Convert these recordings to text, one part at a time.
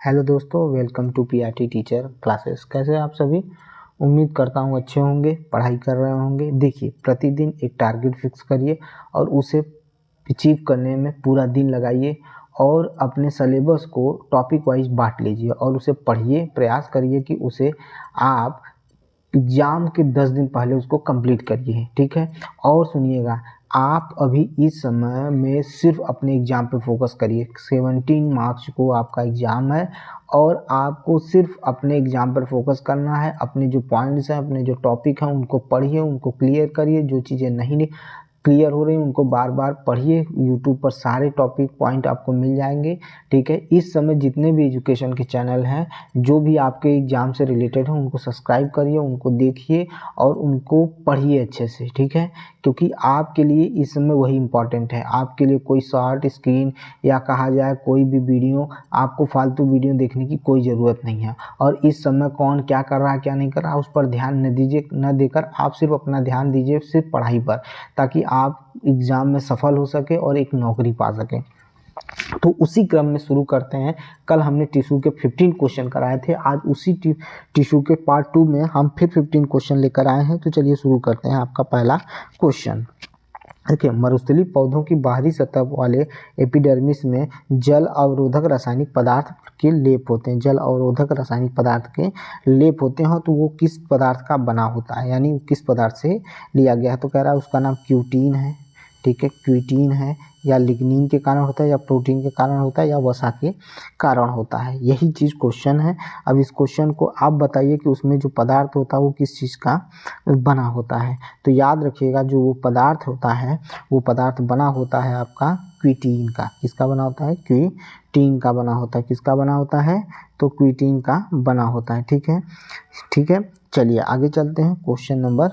Hello दोस्तों, welcome to PRT teacher classes. कैसे आप सभी? उम्मीद करता हूँ अच्छे होंगे, पढ़ाई कर रहे होंगे। देखिए, प्रतिदिन एक टारगेट फिक्स करिए और उसे अचीव करने में पूरा दिन लगाइए और अपने सिलेबस को टॉपिक वाइज बांट लीजिए और उसे पढ़िए। प्रयास करिए कि उसे आप एग्ज़ाम के 10 दिन पहले उसको कंप्लीट करिए, ठीक है। और सुनिएगा, आप अभी इस समय में सिर्फ अपने एग्ज़ाम पे फोकस करिए। 17 मार्च को आपका एग्ज़ाम है और आपको सिर्फ अपने एग्ज़ाम पर फोकस करना है। अपने जो पॉइंट्स हैं, अपने जो टॉपिक हैं, उनको पढ़िए, उनको क्लियर करिए। जो चीज़ें नहीं क्लियर हो रही हैं उनको बार बार पढ़िए। यूट्यूब पर सारे टॉपिक पॉइंट आपको मिल जाएंगे, ठीक है। इस समय जितने भी एजुकेशन के चैनल हैं, जो भी आपके एग्ज़ाम से रिलेटेड हैं, उनको सब्सक्राइब करिए, उनको देखिए और उनको पढ़िए अच्छे से, ठीक है। क्योंकि आपके लिए इस समय वही इम्पॉर्टेंट है। आपके लिए कोई शॉर्ट स्क्रीन या कहा जाए कोई भी वीडियो, आपको फालतू वीडियो देखने की कोई ज़रूरत नहीं है। और इस समय कौन क्या कर रहा है क्या नहीं कर रहा है उस पर ध्यान न दीजिए, न देकर आप सिर्फ अपना ध्यान दीजिए सिर्फ पढ़ाई पर, ताकि आप एग्ज़ाम में सफल हो सके और एक नौकरी पा सकें। तो उसी क्रम में शुरू करते हैं। कल हमने टिश्यू के 15 क्वेश्चन कराए थे। आज उसी टिश्यू के पार्ट 2 में हम फिर 15 क्वेश्चन लेकर आए हैं। तो चलिए शुरू करते हैं। आपका पहला क्वेश्चन देखिए, मरुस्थलीय पौधों की बाहरी सतह वाले एपिडर्मिस में जल अवरोधक रासायनिक पदार्थ के लेप होते हैं। जल अवरोधक रासायनिक पदार्थ के लेप होते हैं। तो वो किस पदार्थ का बना होता है, यानी किस पदार्थ से लिया गया है? तो कह रहा है उसका नाम क्यूटीन है, ठीक है। क्यूटीन है, या लिग्निन के कारण होता है, या प्रोटीन के कारण होता है, या वसा के कारण होता है। यही चीज़ क्वेश्चन है। अब इस क्वेश्चन को आप बताइए कि उसमें जो पदार्थ होता है वो किस चीज़ का बना होता है। तो याद रखिएगा, जो वो पदार्थ होता है वो पदार्थ बना होता है आपका क्यूटीन का। किसका बना होता है? क्यूटीन का बना होता है। किसका बना होता है? तो क्यूटीन का बना होता है, ठीक है, ठीक है। चलिए आगे चलते हैं क्वेश्चन नंबर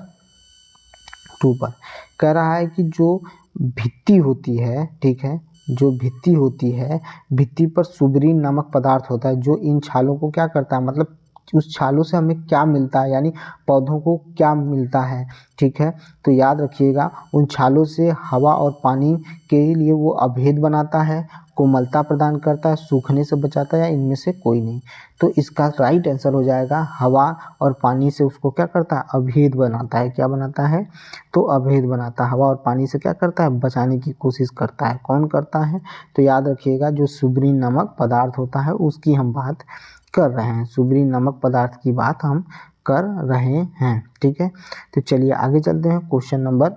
2 पर। कह रहा है कि जो भित्ति होती है, ठीक है, जो भित्ति होती है, भित्ति पर सुब्रीन नामक पदार्थ होता है, जो इन छालों को क्या करता है, मतलब उस छालों से हमें क्या मिलता है, यानी पौधों को क्या मिलता है, ठीक है। तो याद रखिएगा, उन छालों से हवा और पानी के लिए वो अभेद बनाता है, कोमलता प्रदान करता है, सूखने से बचाता है, या इनमें से कोई नहीं। तो इसका राइट आंसर हो जाएगा हवा और पानी से उसको क्या करता है? अभेद बनाता है। क्या बनाता है? तो अभेद बनाता है। हवा और पानी से क्या करता है? बचाने की कोशिश करता है। कौन करता है? तो याद रखिएगा, जो सुब्रीन नामक पदार्थ होता है उसकी हम बात कर रहे हैं। सुब्रीन नामक पदार्थ की बात हम कर रहे हैं, ठीक है। तो चलिए आगे चलते हैं क्वेश्चन नंबर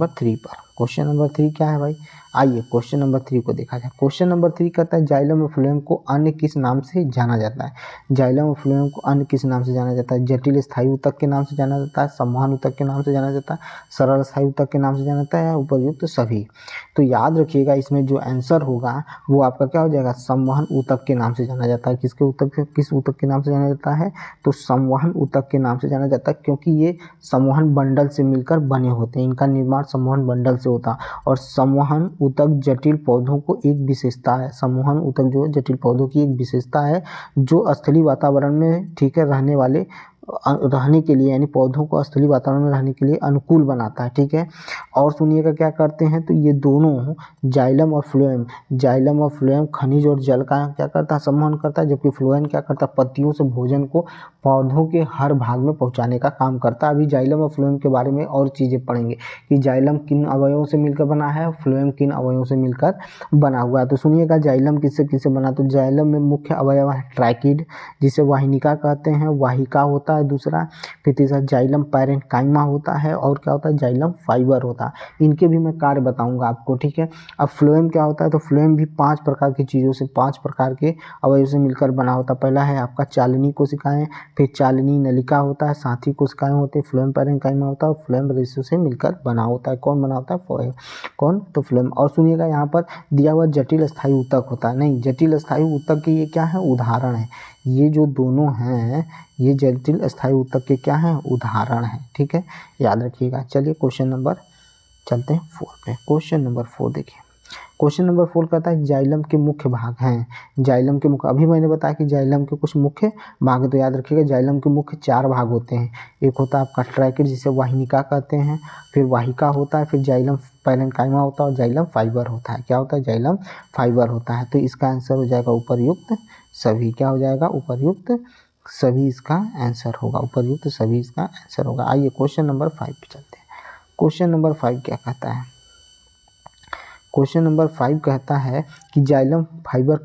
3 पर। क्वेश्चन नंबर 3 क्या है भाई? आइए क्वेश्चन नंबर 3 को देखा जाए। क्वेश्चन नंबर 3 कहता है, जाइलम और फ्लोएम को अन्य किस नाम से जाना जाता है? जाइलम और फ्लोएम को अन्य किस नाम से जाना जाता है? जटिल स्थायी ऊतक के नाम से जाना जाता है, संवहन ऊतक के नाम से जाना जाता है, सरल स्थायी ऊतक के नाम से जाना जाता है, या उपयुक्त सभी? तो याद रखिएगा, इसमें जो आंसर होगा वो आपका क्या हो जाएगा? संवहन ऊतक के नाम से जाना जाता है। किसके ऊतक, किस ऊतक के नाम से जाना जाता है? तो संवहन ऊतक के नाम से जाना जाता है, क्योंकि ये संवहन बंडल से मिलकर बने होते हैं। इनका निर्माण संवहन बंडल से होता है। और संवहन ऊतक जटिल पौधों को एक विशेषता है। संवहन ऊतक जो है जटिल पौधों की एक विशेषता है, जो स्थलीय वातावरण में, ठीक है, रहने के लिए, यानी पौधों को स्थलीय वातावरण में रहने के लिए अनुकूल बनाता है, ठीक है। और सुनिएगा क्या करते हैं, तो ये दोनों जाइलम और फ्लोएम खनिज और जल का क्या करता है? संवहन करता है, जबकि फ्लोएम क्या करता है? पत्तियों से भोजन को पौधों के हर भाग में पहुंचाने का काम करता है। अभी जाइलम और फ्लोएम के बारे में और चीज़ें पढ़ेंगे कि जाइलम किन अवयवों से मिलकर बना है, फ्लोएम किन अवयवों से मिलकर बना हुआ है। तो सुनिएगा, जाइलम किससे किससे बना? तो जाइलम में मुख्य अवयव है ट्रैकिड, जिसे वाहिनिका कहते हैं, वाहिका होता है दूसरा। फिर तीसरा जाइलम पैरेन्काइमा होता है, और क्या होता है? जाइलम फाइबर होता है। इनके भी मैं कार्य बताऊंगा आपको, ठीक है। अब फ्लोएम क्या होता है? तो फ्लोएम भी 5 प्रकार की चीज़ों से, 5 प्रकार के अवयव से मिलकर बना होता है। पहला है आपका चालनी कोशिकाएं, फिर चालनी नलिका होता है, साथी कोशिकाएं होते हैं, फ्लोएम पैरेन्काइमा होता है, और फ्लोएम रेशो से मिलकर बना होता है। कौन बना होता है? कौन? तो फ्लोएम। और सुनिएगा, यहाँ पर दिया हुआ जटिल स्थायी ऊतक होता है। नहीं, जटिल स्थायी ऊतक के ये क्या है? उदाहरण है। ये जो दोनों हैं, ये जटिल स्थायी ऊतक के क्या हैं? उदाहरण हैं, ठीक है, याद रखिएगा। चलिए क्वेश्चन नंबर चलते हैं 4 पे। क्वेश्चन नंबर 4 देखिए, क्वेश्चन नंबर 4 कहता है जाइलम के मुख्य भाग हैं। जाइलम के मुख्य, अभी मैंने बताया कि जाइलम के कुछ मुख्य भाग है, तो याद रखिएगा जाइलम के मुख्य 4 भाग होते हैं। एक होता है आपका ट्रैकेट जिसे वाहिनिका कहते हैं, फिर वाहिका होता है, फिर जाइलम पैरेन्काइमा होता है और जाइलम फाइबर होता है। क्या होता है? जाइलम फाइबर होता है। तो इसका आंसर हो जाएगा उपर्युक्त सभी। क्या हो जाएगा? उपर्युक्त सभी इसका आंसर होगा। उपर्युक्त सभी इसका आंसर होगा। आइए क्वेश्चन नंबर 5 पे चलते हैं। क्वेश्चन नंबर 5 क्या कहता है? क्वेश्चन नंबर 5 कहता है कि जाइलम फाइबर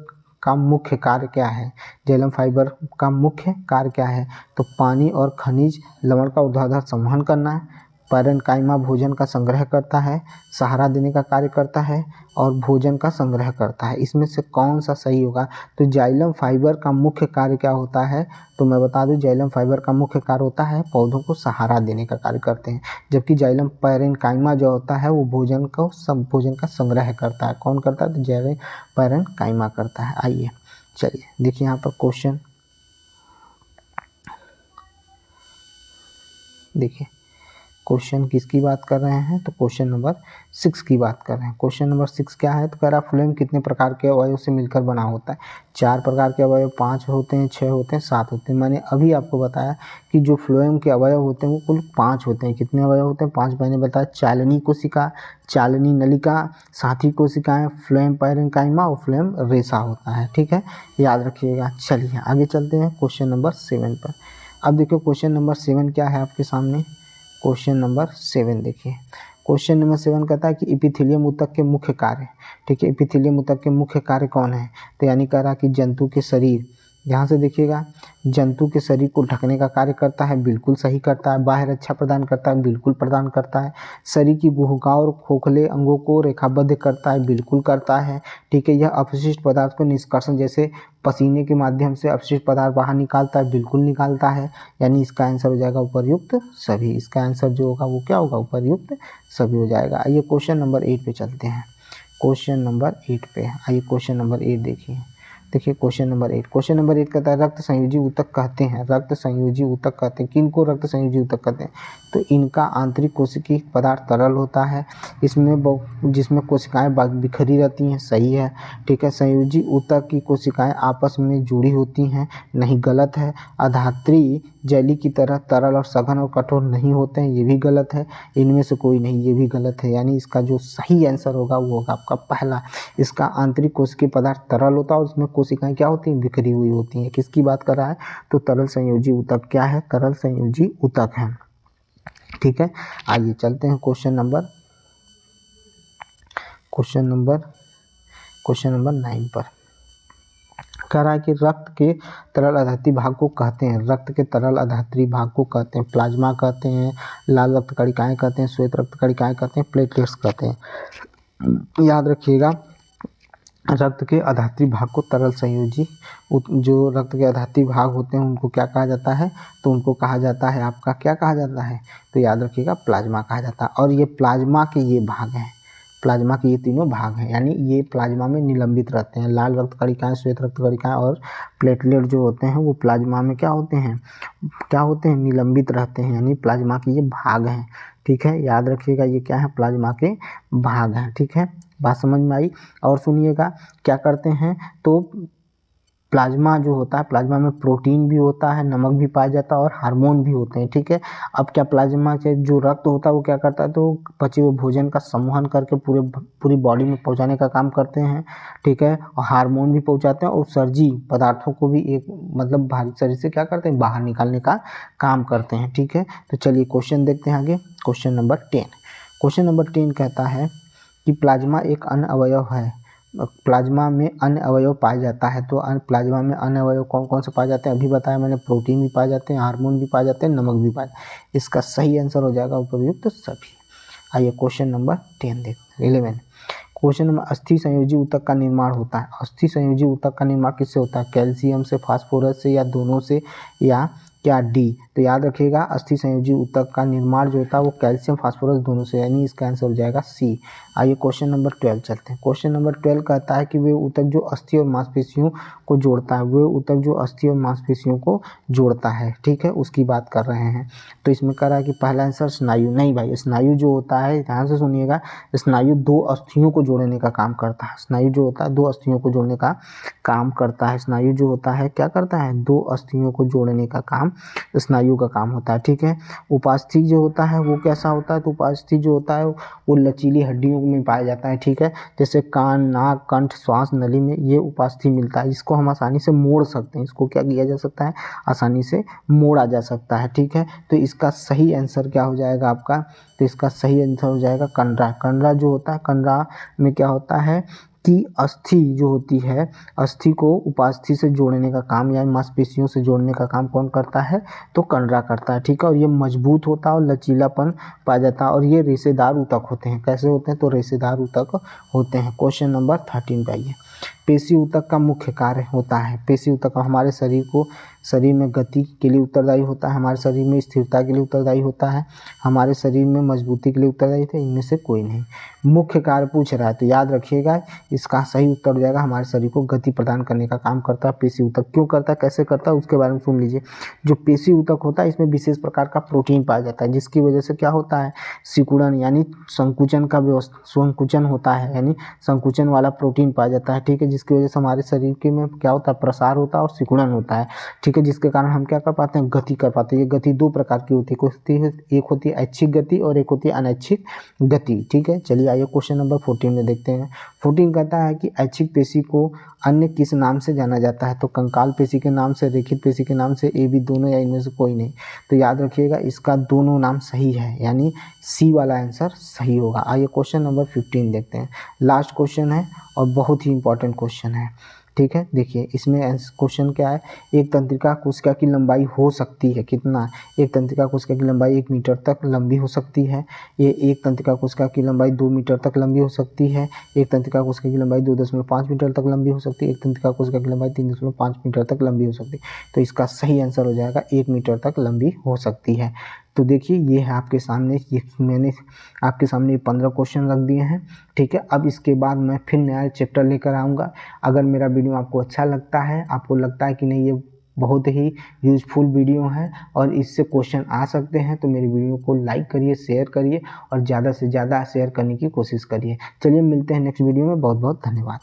का मुख्य कार्य क्या है? जाइलम फाइबर का मुख्य कार्य क्या है? तो पानी और खनिज लवण का ऊर्ध्वाधर संवहन करना है, पैरेन्काइमा भोजन का संग्रह करता है, सहारा देने का कार्य करता है और भोजन का संग्रह करता है। इसमें से कौन सा सही होगा? तो जाइलम फाइबर का मुख्य कार्य क्या होता है? तो मैं बता दूं, जाइलम फाइबर का मुख्य कार्य होता है पौधों को सहारा देने का कार्य करते हैं, जबकि जाइलम पैरेन्काइमा जो होता है वो भोजन का संग्रह करता है। कौन करता है? तो जाइलम पैरेन्काइमा करता है। आइए चलिए देखिए यहाँ पर क्वेश्चन, देखिए क्वेश्चन किसकी बात कर रहे हैं? तो क्वेश्चन नंबर 6 की बात कर रहे हैं। क्वेश्चन नंबर 6 क्या है? तो कह रहा फ्लोएम कितने प्रकार के अवयव से मिलकर बना होता है? 4 प्रकार के अवयव, 5 होते हैं, 6 होते हैं, 7 होते हैं। मैंने अभी आपको बताया कि जो फ्लोएम के अवयव होते हैं वो कुल 5 होते हैं। कितने अवयव होते हैं? 5 मैंने बताया। चालनी कोशिका, चालनी नलिका, साथी कोशिकाएं, फ्लोएम पैरेन्काइमा और फ्लोएम रेशा होता है। ठीक है, याद रखिएगा। चलिए आगे चलते हैं क्वेश्चन नंबर 7 पर। अब देखिए क्वेश्चन नंबर 7 क्या है आपके सामने? क्वेश्चन नंबर 7 देखिए। क्वेश्चन नंबर 7 कहता है कि इपिथेलियम ऊतक के मुख्य कार्य। ठीक है, इपिथेलियम ऊतक के मुख्य कार्य कौन है? तो यानी कह रहा कि जंतु के शरीर, ध्यान से देखिएगा, जंतु के शरीर को ढकने का कार्य करता है, बिल्कुल सही करता है। बाह्य रक्षा प्रदान करता है, बिल्कुल प्रदान करता है। शरीर की गुहकाओं और खोखले अंगों को रेखाबद्ध करता है, बिल्कुल करता है। ठीक है, यह अपशिष्ट पदार्थ को निष्कर्षण जैसे पसीने के माध्यम से अपशिष्ट पदार्थ बाहर निकालता है, बिल्कुल निकालता है। यानी इसका आंसर हो जाएगा उपर्युक्त सभी। इसका आंसर जो होगा वो क्या होगा? उपर्युक्त सभी हो जाएगा। आइए क्वेश्चन नंबर 8 पे चलते हैं। क्वेश्चन नंबर 8 पे आइए, क्वेश्चन नंबर 8 देखिए। देखिए क्वेश्चन नंबर 8। क्वेश्चन नंबर 8 कहता है रक्त संयोजी ऊतक कहते हैं, रक्त संयोजी ऊतक कहते हैं। किनको रक्त संयोजी ऊतक कहते हैं? तो इनका आंतरिक कोशिकीय पदार्थ तरल होता है, जिसमें कोशिकाएं बिखरी रहती हैं। सही है। ठीक है, संयोजी ऊतक की कोशिकाएं आपस में जुड़ी होती हैं। नहीं, गलत है। अधात्री जेली की तरह तरल और सघन और कठोर नहीं होते हैं। ये भी गलत है। इनमें से कोई नहीं, ये भी गलत है। यानी इसका जो सही आंसर होगा वो होगा आपका पहला। इसका आंतरिक कोशिकीय पदार्थ तरल होता है और उसमें कोशिकाएं क्या होती हैं? बिखरी हुई होती हैं। किसकी बात कर रहा है? तो तरल संयोजी ऊतक क्या है? तरल संयोजी ऊतक है। ठीक है, आइए चलते हैं क्वेश्चन नंबर 9 पर। कह रहा है कि रक्त के तरल अधात्री भाग को कहते हैं, रक्त के तरल अधात्री भाग को कहते हैं प्लाज्मा कहते हैं, लाल रक्त कणिकाएं कहते हैं, श्वेत रक्त कणिकाएं कहते हैं, प्लेटलेट्स कहते हैं। याद रखिएगा, रक्त के अधात्री भाग को तरल संयोजी, जो रक्त के अधात्री भाग होते हैं उनको क्या कहा जाता है? तो उनको कहा जाता है आपका, क्या कहा जाता है? तो याद रखिएगा प्लाज्मा कहा जाता है। और ये प्लाज्मा के ये भाग हैं, प्लाज्मा के ये तीनों भाग हैं, यानी ये प्लाज्मा में निलंबित रहते हैं। लाल रक्त कणिकाएं, श्वेत रक्त कणिकाएं और प्लेटलेट जो होते हैं वो प्लाज्मा में क्या होते हैं? निलंबित रहते हैं, यानी प्लाज्मा के ये भाग हैं। ठीक है, याद रखिएगा ये क्या है? प्लाज्मा के भाग हैं। ठीक है, बात समझ में आई? और सुनिएगा क्या करते हैं, तो प्लाज्मा जो होता है, प्लाज्मा में प्रोटीन भी होता है, नमक भी पाया जाता है और हार्मोन भी होते हैं। ठीक है, अब क्या प्लाज्मा से जो रक्त होता है वो क्या करता है? तो बचे हुए भोजन का संवहन करके पूरी बॉडी में पहुंचाने का काम करते हैं। ठीक है, और हार्मोन भी पहुंचाते हैं और उत्सर्जी पदार्थों को भी एक मतलब भारी शरीर से क्या करते हैं? बाहर निकालने का काम करते हैं। ठीक है, तो चलिए क्वेश्चन देखते हैं आगे। Question number 10। क्वेश्चन नंबर 10 कहता है कि प्लाज्मा एक अन्य अवयव है, प्लाज्मा में अन्य अवयव पाया जाता है। तो प्लाज्मा में अन्य अवयव कौन कौन से पाए जाते हैं? अभी बताया मैंने, प्रोटीन भी पाए जाते हैं, हार्मोन भी पाए जाते हैं, नमक भी पाए जाते हैं। इसका सही आंसर हो जाएगा उपर्युक्त सभी। आइए क्वेश्चन नंबर 10 देखते हैं। 11 क्वेश्चन नंबर, अस्थि संयोजी ऊतक का निर्माण होता है। अस्थि संयोजी ऊतक का निर्माण किससे होता है? कैल्शियम से, फास्फोरस से, या दोनों से, या क्या डी। तो याद रखिएगा अस्थि संयोजी ऊतक का निर्माण जो होता है वो कैल्शियम फास्फोरस दोनों से, यानी इसका आंसर हो जाएगा सी। आइए क्वेश्चन नंबर 12 चलते हैं। क्वेश्चन नंबर 12 कहता है कि वे ऊतक जो अस्थि और मांसपेशियों को जोड़ता है, वे ऊतक जो अस्थि और मांसपेशियों को जोड़ता है, ठीक है, उसकी बात कर रहे हैं। तो इसमें कह रहा है कि पहला आंसर स्नायु, नहीं भाई, स्नायु जो होता है ध्यान से सुनिएगा, स्नायु दो अस्थियों को जोड़ने का काम करता है। स्नायु जो होता है दो अस्थियों को जोड़ने का काम करता है। स्नायु जो होता है क्या करता है, दो अस्थियों को जोड़ने का काम स्नायु का काम होता है, ठीक है। उपास्थि जो होता है वो कैसा होता है, तो उपास्थि जो होता है वो लचीली हड्डियों में पाया जाता है, ठीक है। जैसे कान, नाक, कंठ, श्वास नली में ये उपास्थि मिलता है, इसको हम आसानी से मोड़ सकते हैं, इसको क्या किया जा सकता है, आसानी से मोड़ा जा सकता है, ठीक है। तो इसका सही आंसर क्या हो जाएगा आपका, तो इसका सही आंसर हो जाएगा कंडरा। कंडरा जो होता है, कंडरा में क्या होता है कि अस्थि जो होती है, अस्थि को उपास्थि से जोड़ने का काम या मांसपेशियों से जोड़ने का काम कौन करता है, तो कंडरा करता है, ठीक है। और ये मजबूत होता है और लचीलापन पाया जाता है, और ये रेशेदार ऊतक होते हैं। कैसे होते हैं, तो रेशेदार ऊतक होते हैं। क्वेश्चन नंबर 13 पे आइए। पेशी ऊतक का मुख्य कार्य होता है, पेशी ऊतक हमारे शरीर में गति के लिए उत्तरदायी होता है, हमारे शरीर में स्थिरता के लिए उत्तरदायी होता है, हमारे शरीर में मजबूती के लिए उत्तरदायी थे, इनमें से कोई नहीं। मुख्य कार्य पूछ रहा है तो याद रखिएगा इसका सही उत्तर हो जाएगा हमारे शरीर को गति प्रदान करने का काम करता है पेशी ऊतक। क्यों करता है, कैसे करता है, उसके बारे में सुन लीजिए। जो पेशी ऊतक होता है इसमें विशेष प्रकार का प्रोटीन पाया जाता है, जिसकी वजह से क्या होता है, सिकुड़न यानी संकुचन का संकुचन होता है, यानी संकुचन वाला प्रोटीन पाया जाता है, ठीक है। जिसकी वजह से हमारे शरीर के में क्या होता है, प्रसार होता है और सिकुड़न होता है, ठीक है। जिसके कारण हम क्या कर पाते हैं, गति कर पाते हैं। ये गति दो प्रकार की होती है, एक होती है ऐच्छिक गति और एक होती है अनैच्छिक गति, ठीक है। चलिए आइए क्वेश्चन नंबर 14 में देखते हैं। 14 कहता है कि ऐच्छिक पेशी को अन्य किस नाम से जाना जाता है, तो कंकाल पेशी के नाम से, रेखित पेशी के नाम से, ए बी दोनों या इनमें से कोई नहीं। तो याद रखिएगा इसका दोनों नाम सही है, यानी सी वाला आंसर सही होगा। आइए क्वेश्चन नंबर 15 देखते हैं। लास्ट क्वेश्चन है और बहुत ही इंपॉर्टेंट क्वेश्चन है, ठीक है। देखिए इसमें क्वेश्चन क्या है, एक तंत्रिका कोशिका की लंबाई हो सकती है कितना, एक तंत्रिका कोशिका की लंबाई 1 मीटर तक लंबी हो सकती है, ये एक तंत्रिका कोशिका की लंबाई 2 मीटर तक लंबी हो सकती है, एक तंत्रिका कोशिका की लंबाई 2.5 मीटर तक लंबी हो सकती है, एक तंत्रिका कोशिका की लंबाई 3.5 मीटर तक लंबी हो सकती है। तो इसका सही आंसर हो जाएगा 1 मीटर तक लंबी हो सकती है। तो देखिए ये है आपके सामने, ये मैंने आपके सामने 15 क्वेश्चन रख दिए हैं, ठीक है। अब इसके बाद मैं फिर नया चैप्टर लेकर आऊँगा। अगर मेरा वीडियो आपको अच्छा लगता है, आपको लगता है कि नहीं ये बहुत ही यूज़फुल वीडियो है और इससे क्वेश्चन आ सकते हैं, तो मेरी वीडियो को लाइक करिए, शेयर करिए और ज़्यादा से ज़्यादा शेयर करने की कोशिश करिए। चलिए मिलते हैं नेक्स्ट वीडियो में, बहुत बहुत धन्यवाद।